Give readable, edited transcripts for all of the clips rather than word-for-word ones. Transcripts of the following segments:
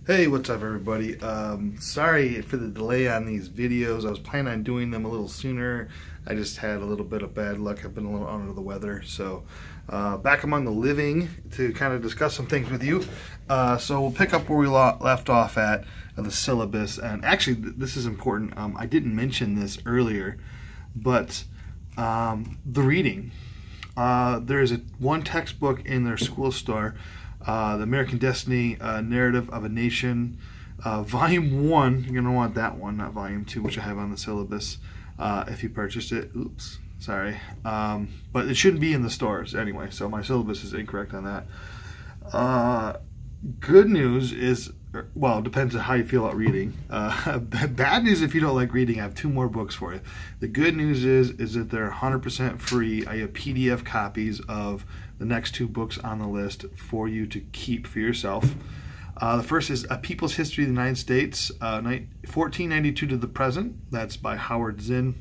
Hey, what's up everybody? Sorry for the delay on these videos. I was planning on doing them a little sooner. I just had a little bit of bad luck. I've been a little under the weather. So back among the living to kind of discuss some things with you. So we'll pick up where we left off at the syllabus. And actually this is important. I didn't mention this earlier, but the reading. There is one textbook in their school store, the American Destiny Narrative of a Nation, Volume 1. You're going to want that one, not Volume 2, which I have on the syllabus if you purchased it. Oops, sorry. But it shouldn't be in the stores anyway, so my syllabus is incorrect on that. Good news is, well, it depends on how you feel about reading. Bad news if you don't like reading, I have 2 more books for you. The good news is that they're 100% free. I have PDF copies of the next 2 books on the list for you to keep for yourself. The first is A People's History of the United States, 1492 to the present. That's by Howard Zinn.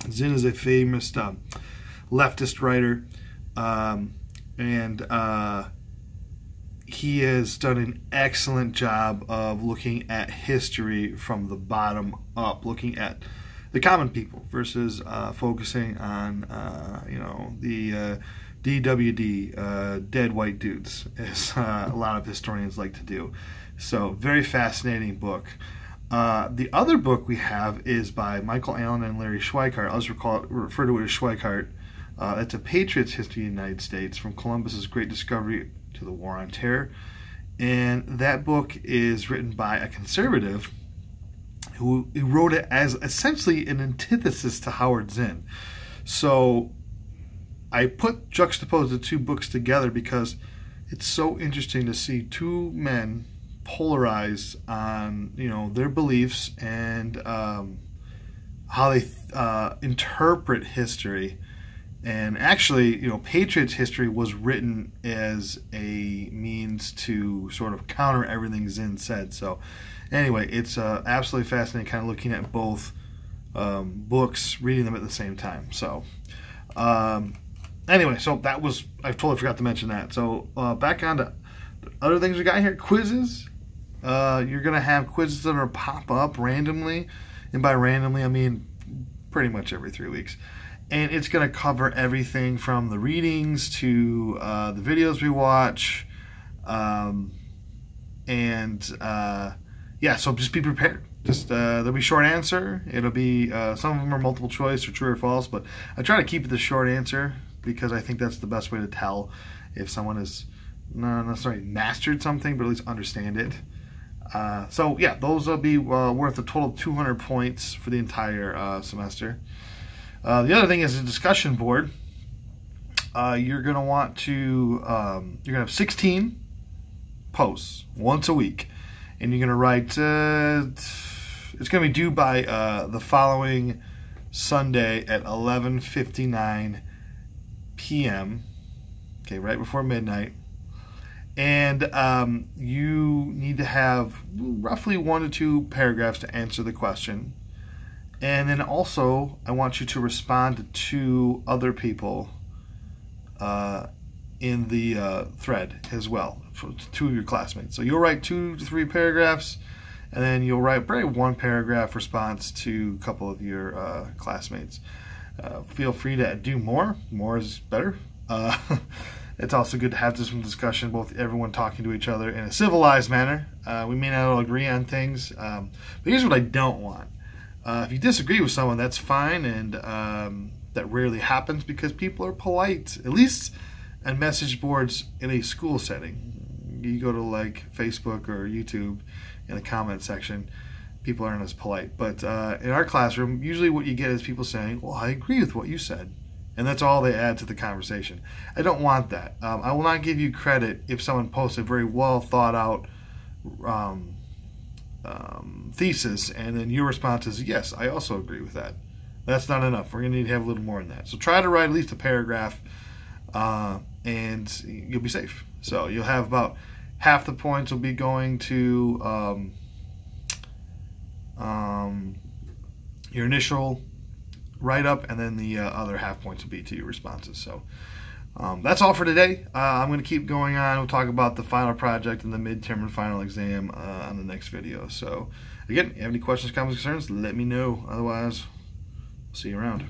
Zinn is a famous leftist writer, and he has done an excellent job of looking at history from the bottom up, looking at the common people versus focusing on the DWD, dead white dudes, as a lot of historians like to do. So very fascinating book. The other book we have is by Michael Allen and Larry Schweikart. I'll just refer to it as Schweikart. It's A Patriot's History of the United States, from Columbus's Great Discovery to the War on Terror. And that book is written by a conservative who wrote it as essentially an antithesis to Howard Zinn. So I juxtaposed the 2 books together because it's so interesting to see 2 men polarized on their beliefs and how they interpret history. And actually, Patriots history was written as a means to sort of counter everything Zinn said. So anyway, it's absolutely fascinating kind of looking at both books, reading them at the same time. So anyway, so that was, I totally forgot to mention that. So back on to other things we got here. Quizzes. You're going to have quizzes that are pop up randomly. And by randomly, I mean pretty much every 3 weeks. And it's going to cover everything from the readings to the videos we watch. Yeah, so just be prepared. Just there'll be short answer. It'll be, some of them are multiple choice or true or false, but I try to keep it the short answer because I think that's the best way to tell if someone has not necessarily mastered something, but at least understand it. So yeah, those will be worth a total of 200 points for the entire semester. The other thing is a discussion board. You're going to want to, you're going to have 16 posts once a week. And you're going to write, it's going to be due by the following Sunday at 11:59 p.m. Okay, right before midnight. And you need to have roughly 1 to 2 paragraphs to answer the question. And then also, I want you to respond to 2 other people in the thread as well, for 2 of your classmates. So you'll write 2 to 3 paragraphs, and then you'll write probably 1 paragraph response to a couple of your classmates. Feel free to do more. More is better. It's also good to have this discussion, both everyone talking to each other in a civilized manner. We may not all agree on things, but here's what I don't want. If you disagree with someone, that's fine, and that rarely happens because people are polite, at least on message boards in a school setting. You go to like Facebook or YouTube, in the comment section, people aren't as polite. But in our classroom, usually what you get is people saying, well, I agree with what you said. And that's all they add to the conversation. I don't want that. I will not give you credit if someone posts a very well thought out thesis, and then your response is, yes, I also agree with that. That's not enough. We're going to need to have a little more than that. So try to write at least a paragraph, and you'll be safe. So you'll have about half the points will be going to your initial write-up, and then the other half points will be to your responses. So That's all for today. I'm going to keep going on. We'll talk about the final project and the midterm and final exam on the next video. So, again, if you have any questions, comments, concerns, let me know. Otherwise, see you around.